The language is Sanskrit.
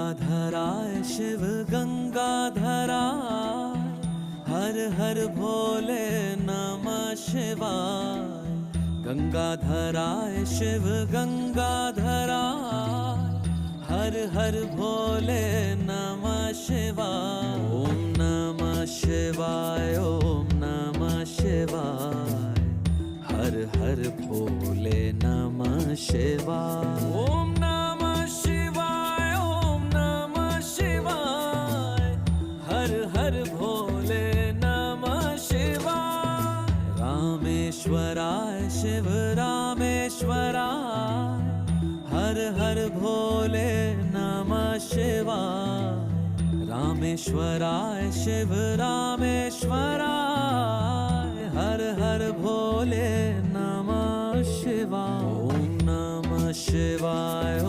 गंगाधराय शिव गंगाधराय, हर हर भोले नमः शिवाय। गंगाधराय शिव गंगाधराय, हर हर भोले नमः शिवाय। ओम नमः शिवाय, ओम नमः शिवाय, हर हर भोले नमः शिवाय। ओम नमः शिवाय, ओम नमः शिवाय, हर हर भोले नमः शिवाय। रामेश्वराय शिव रामेश्वराय, हर हर भोले नमः शिवाय। रामेश्वराय शिव रामेश्वराय, हर हर भोले नमः शिवाय। ओम नमः शिवाय।